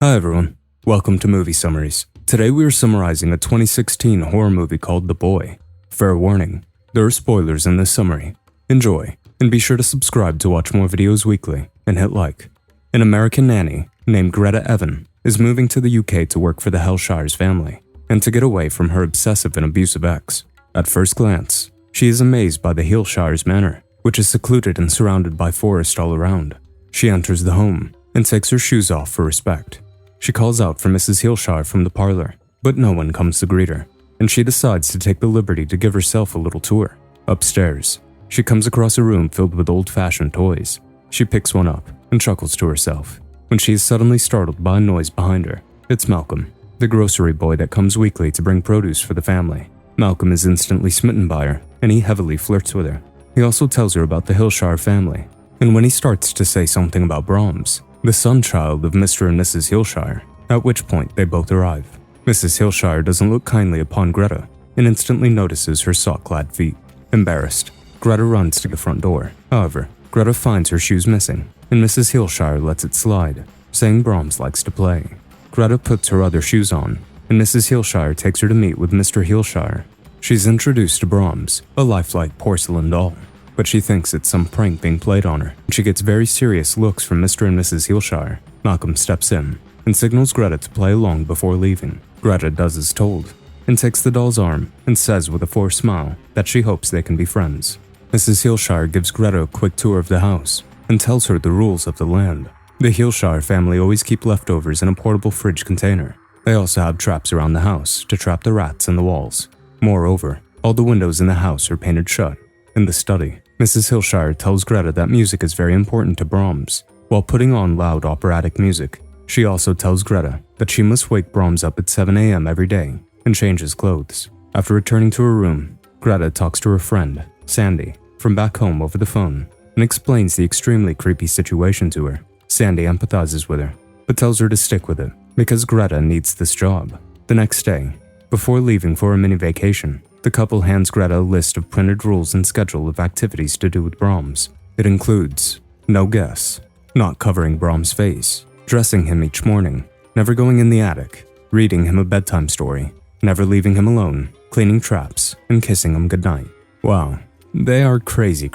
Hi everyone, welcome to Movie Summaries. Today we are summarizing a 2016 horror movie called The Boy. Fair warning, there are spoilers in this summary. Enjoy, and be sure to subscribe to watch more videos weekly, and hit like. An American nanny, named Greta Evan, is moving to the UK to work for the Hellshires family, and to get away from her obsessive and abusive ex. At first glance, she is amazed by the Hellshires manor, which is secluded and surrounded by forest all around. She enters the home, and takes her shoes off for respect. She calls out for Mrs. Hillshire from the parlor, but no one comes to greet her, and she decides to take the liberty to give herself a little tour. Upstairs, she comes across a room filled with old-fashioned toys. She picks one up and chuckles to herself, when she is suddenly startled by a noise behind her. It's Malcolm, the grocery boy that comes weekly to bring produce for the family. Malcolm is instantly smitten by her, and he heavily flirts with her. He also tells her about the Hillshire family, and when he starts to say something about Brahms, the son-child of Mr. and Mrs. Hillshire, at which point they both arrive. Mrs. Hillshire doesn't look kindly upon Greta, and instantly notices her sock-clad feet. Embarrassed, Greta runs to the front door. However, Greta finds her shoes missing, and Mrs. Hillshire lets it slide, saying Brahms likes to play. Greta puts her other shoes on, and Mrs. Hillshire takes her to meet with Mr. Hillshire. She's introduced to Brahms, a lifelike porcelain doll, but she thinks it's some prank being played on her. She gets very serious looks from Mr. and Mrs. Hillshire. Malcolm steps in and signals Greta to play along before leaving. Greta does as told and takes the doll's arm and says with a forced smile that she hopes they can be friends. Mrs. Hillshire gives Greta a quick tour of the house and tells her the rules of the land. The Hillshire family always keep leftovers in a portable fridge container. They also have traps around the house to trap the rats in the walls. Moreover, all the windows in the house are painted shut. In the study, Mrs. Hillshire tells Greta that music is very important to Brahms. While putting on loud operatic music, she also tells Greta that she must wake Brahms up at 7 a.m. every day and change his clothes. After returning to her room, Greta talks to her friend, Sandy, from back home over the phone and explains the extremely creepy situation to her. Sandy empathizes with her, but tells her to stick with it because Greta needs this job. The next day, before leaving for a mini vacation, the couple hands Greta a list of printed rules and schedule of activities to do with Brahms. It includes no guests, not covering Brahms' face, dressing him each morning, never going in the attic, reading him a bedtime story, never leaving him alone, cleaning traps, and kissing him goodnight. Wow, they are crazy.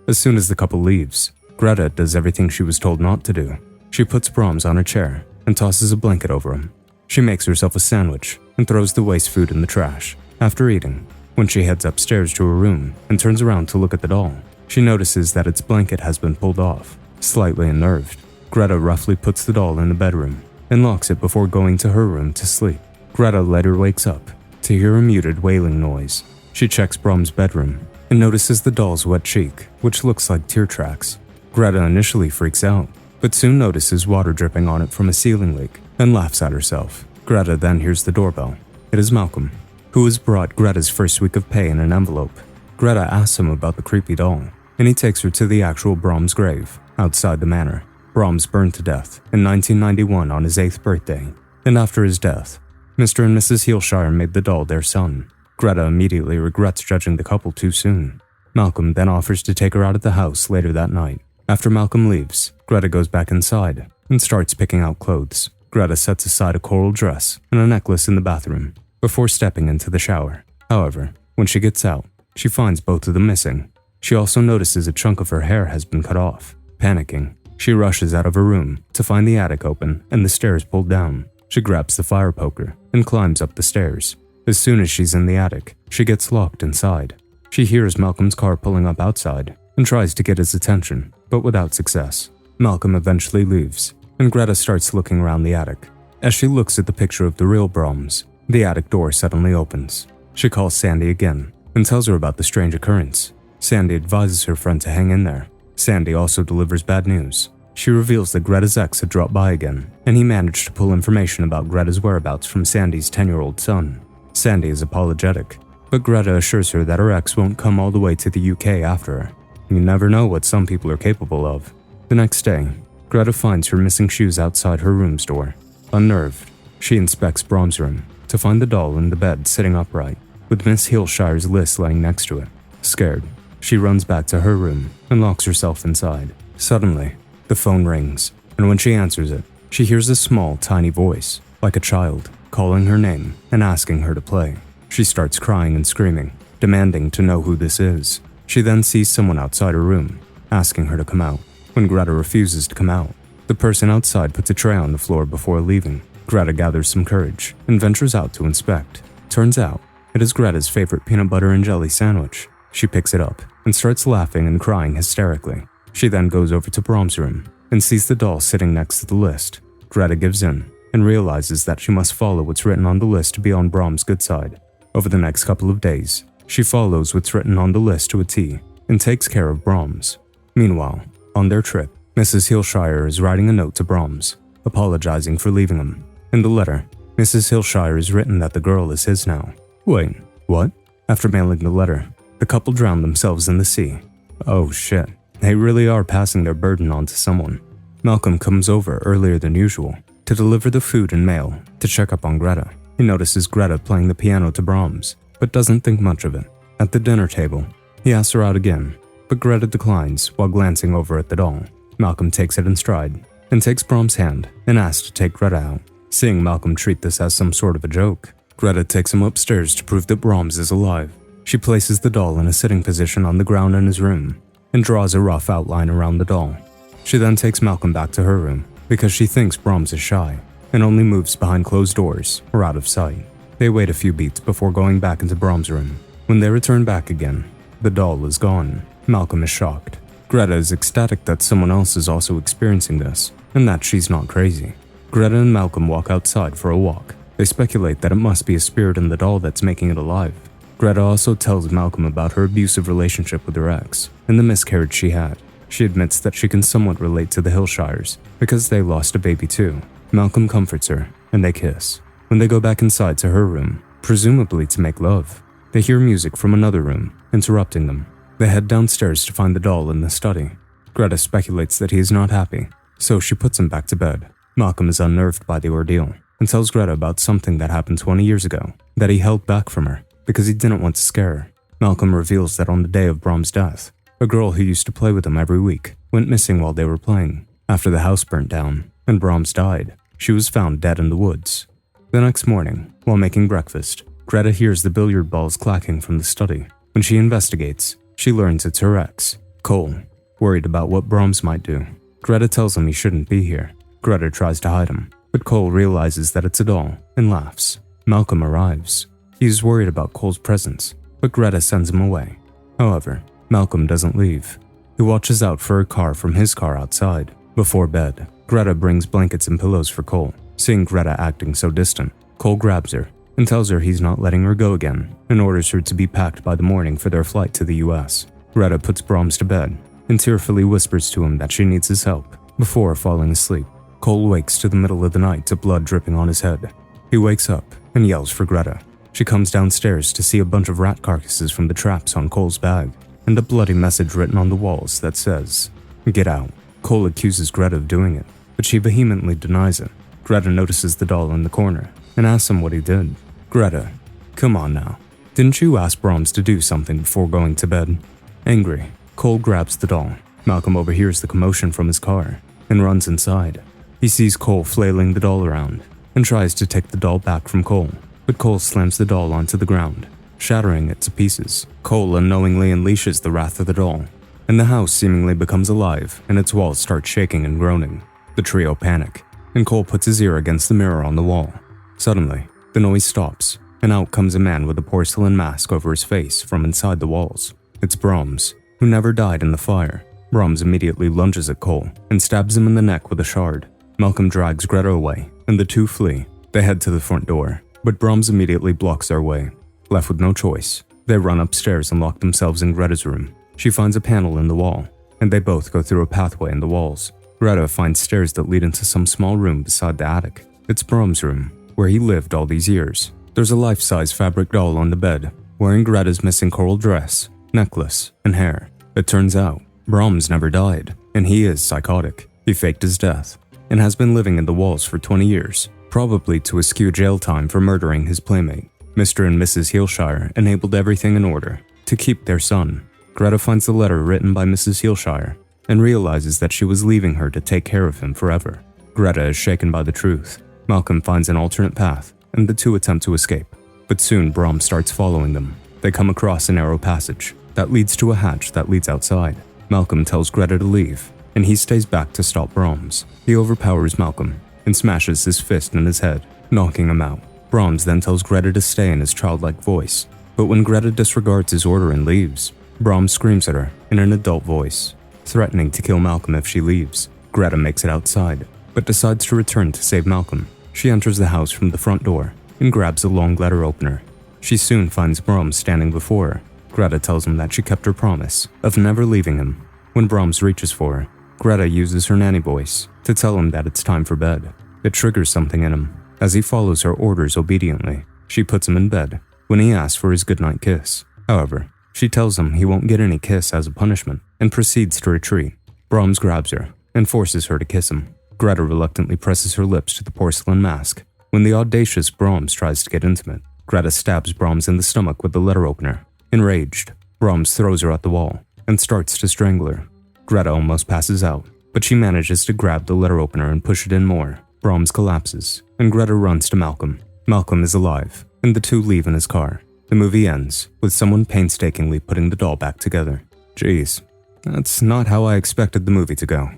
As soon as the couple leaves, Greta does everything she was told not to do. She puts Brahms on a chair and tosses a blanket over him. She makes herself a sandwich and throws the waste food in the trash. After eating, when she heads upstairs to her room and turns around to look at the doll, she notices that its blanket has been pulled off. Slightly unnerved, Greta roughly puts the doll in the bedroom and locks it before going to her room to sleep. Greta later wakes up to hear a muted wailing noise. She checks Brahms' bedroom and notices the doll's wet cheek, which looks like tear tracks. Greta initially freaks out, but soon notices water dripping on it from a ceiling leak and laughs at herself. Greta then hears the doorbell. It is Malcolm, who has brought Greta's first week of pay in an envelope. Greta asks him about the creepy doll, and he takes her to the actual Brahms grave outside the manor. Brahms burned to death in 1991 on his 8th birthday, and after his death, Mr. and Mrs. Hillshire made the doll their son. Greta immediately regrets judging the couple too soon. Malcolm then offers to take her out of the house later that night. After Malcolm leaves, Greta goes back inside and starts picking out clothes. Greta sets aside a coral dress and a necklace in the bathroom before stepping into the shower. However, when she gets out, she finds both of them missing. She also notices a chunk of her hair has been cut off. Panicking, she rushes out of her room to find the attic open and the stairs pulled down. She grabs the fire poker and climbs up the stairs. As soon as she's in the attic, she gets locked inside. She hears Malcolm's car pulling up outside and tries to get his attention, but without success. Malcolm eventually leaves, and Greta starts looking around the attic. As she looks at the picture of the real Brahms, the attic door suddenly opens. She calls Sandy again and tells her about the strange occurrence. Sandy advises her friend to hang in there. Sandy also delivers bad news. She reveals that Greta's ex had dropped by again, and he managed to pull information about Greta's whereabouts from Sandy's 10-year-old son. Sandy is apologetic, but Greta assures her that her ex won't come all the way to the UK after her. You never know what some people are capable of. The next day, Greta finds her missing shoes outside her room's door. Unnerved, she inspects Brahms' room to find the doll in the bed sitting upright, with Miss Hillshire's list laying next to it. Scared, she runs back to her room and locks herself inside. Suddenly, the phone rings, and when she answers it, she hears a small, tiny voice, like a child, calling her name and asking her to play. She starts crying and screaming, demanding to know who this is. She then sees someone outside her room, asking her to come out. When Greta refuses to come out, the person outside puts a tray on the floor before leaving. Greta gathers some courage and ventures out to inspect. Turns out, it is Greta's favorite peanut butter and jelly sandwich. She picks it up and starts laughing and crying hysterically. She then goes over to Brom's room and sees the doll sitting next to the list. Greta gives in and realizes that she must follow what's written on the list to be on Brom's good side. Over the next couple of days, she follows what's written on the list to a T and takes care of Brom's. Meanwhile, on their trip, Mrs. Hillshire is writing a note to Brom's, apologizing for leaving him. In the letter, Mrs. Hillshire has written that the girl is his now. Wait, what? After mailing the letter, the couple drown themselves in the sea. Oh shit, they really are passing their burden on to someone. Malcolm comes over earlier than usual to deliver the food and mail to check up on Greta. He notices Greta playing the piano to Brom's, but doesn't think much of it. At the dinner table, he asks her out again, but Greta declines while glancing over at the doll. Malcolm takes it in stride and takes Brom's hand and asks to take Greta out. Seeing Malcolm treat this as some sort of a joke, Greta takes him upstairs to prove that Brom's is alive. She places the doll in a sitting position on the ground in his room and draws a rough outline around the doll. She then takes Malcolm back to her room because she thinks Brom's is shy and only moves behind closed doors or out of sight. They wait a few beats before going back into Brom's room. When they return back again, the doll is gone. Malcolm is shocked. Greta is ecstatic that someone else is also experiencing this and that she's not crazy. Greta and Malcolm walk outside for a walk. They speculate that it must be a spirit in the doll that's making it alive. Greta also tells Malcolm about her abusive relationship with her ex and the miscarriage she had. She admits that she can somewhat relate to the Hillshires because they lost a baby too. Malcolm comforts her and they kiss. When they go back inside to her room, presumably to make love, they hear music from another room, interrupting them. They head downstairs to find the doll in the study. Greta speculates that he is not happy, so she puts him back to bed. Malcolm is unnerved by the ordeal and tells Greta about something that happened 20 years ago that he held back from her because he didn't want to scare her. Malcolm reveals that on the day of Brom's death, a girl who used to play with him every week went missing while they were playing. After the house burnt down and Brom's died, she was found dead in the woods. The next morning, while making breakfast, Greta hears the billiard balls clacking from the study. When she investigates, she learns it's her ex, Cole, worried about what Brom's might do. Greta tells him he shouldn't be here. Greta tries to hide him, but Cole realizes that it's a doll and laughs. Malcolm arrives. He is worried about Cole's presence, but Greta sends him away. However, Malcolm doesn't leave. He watches out for a car from his car outside. Before bed, Greta brings blankets and pillows for Cole. Seeing Greta acting so distant, Cole grabs her and tells her he's not letting her go again and orders her to be packed by the morning for their flight to the US. Greta puts Brom's to bed and tearfully whispers to him that she needs his help before falling asleep. Cole wakes to the middle of the night to blood dripping on his head. He wakes up and yells for Greta. She comes downstairs to see a bunch of rat carcasses from the traps on Cole's bag and a bloody message written on the walls that says, "Get out." Cole accuses Greta of doing it, but she vehemently denies it. Greta notices the doll in the corner and asks him what he did. Greta, come on now. Didn't you ask Brom's to do something before going to bed? Angry, Cole grabs the doll. Malcolm overhears the commotion from his car and runs inside. He sees Cole flailing the doll around and tries to take the doll back from Cole, but Cole slams the doll onto the ground, shattering it to pieces. Cole unknowingly unleashes the wrath of the doll, and the house seemingly becomes alive and its walls start shaking and groaning. The trio panic, and Cole puts his ear against the mirror on the wall. Suddenly, the noise stops, and out comes a man with a porcelain mask over his face from inside the walls. It's Brom's, who never died in the fire. Brom's immediately lunges at Cole and stabs him in the neck with a shard. Malcolm drags Greta away, and the two flee. They head to the front door, but Brom's immediately blocks their way. Left with no choice, they run upstairs and lock themselves in Greta's room. She finds a panel in the wall, and they both go through a pathway in the walls. Greta finds stairs that lead into some small room beside the attic. It's Brom's room, where he lived all these years. There's a life-size fabric doll on the bed, wearing Greta's missing coral dress, necklace, and hair. It turns out, Brom's never died, and he is psychotic. He faked his death, and has been living in the walls for 20 years, probably to eschew jail time for murdering his playmate. Mr. and Mrs. Hillshire enabled everything in order to keep their son. Greta finds the letter written by Mrs. Hillshire and realizes that she was leaving her to take care of him forever. Greta is shaken by the truth. Malcolm finds an alternate path, and the two attempt to escape. But soon Brom starts following them. They come across a narrow passage that leads to a hatch that leads outside. Malcolm tells Greta to leave, and he stays back to stop Brahms. He overpowers Malcolm and smashes his fist in his head, knocking him out. Brahms then tells Greta to stay in his childlike voice, but when Greta disregards his order and leaves, Brahms screams at her in an adult voice, threatening to kill Malcolm if she leaves. Greta makes it outside, but decides to return to save Malcolm. She enters the house from the front door and grabs a long letter opener. She soon finds Brahms standing before her. Greta tells him that she kept her promise of never leaving him. When Brahms reaches for her, Greta uses her nanny voice to tell him that it's time for bed. It triggers something in him. As he follows her orders obediently, she puts him in bed when he asks for his goodnight kiss. However, she tells him he won't get any kiss as a punishment and proceeds to retreat. Brahms grabs her and forces her to kiss him. Greta reluctantly presses her lips to the porcelain mask. When the audacious Brahms tries to get intimate, Greta stabs Brahms in the stomach with the letter opener. Enraged, Brahms throws her at the wall and starts to strangle her. Greta almost passes out, but she manages to grab the letter opener and push it in more. Brahms collapses, and Greta runs to Malcolm. Malcolm is alive, and the two leave in his car. The movie ends with someone painstakingly putting the doll back together. Jeez, that's not how I expected the movie to go.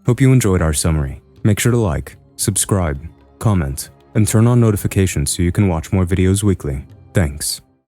Hope you enjoyed our summary. Make sure to like, subscribe, comment, and turn on notifications so you can watch more videos weekly. Thanks.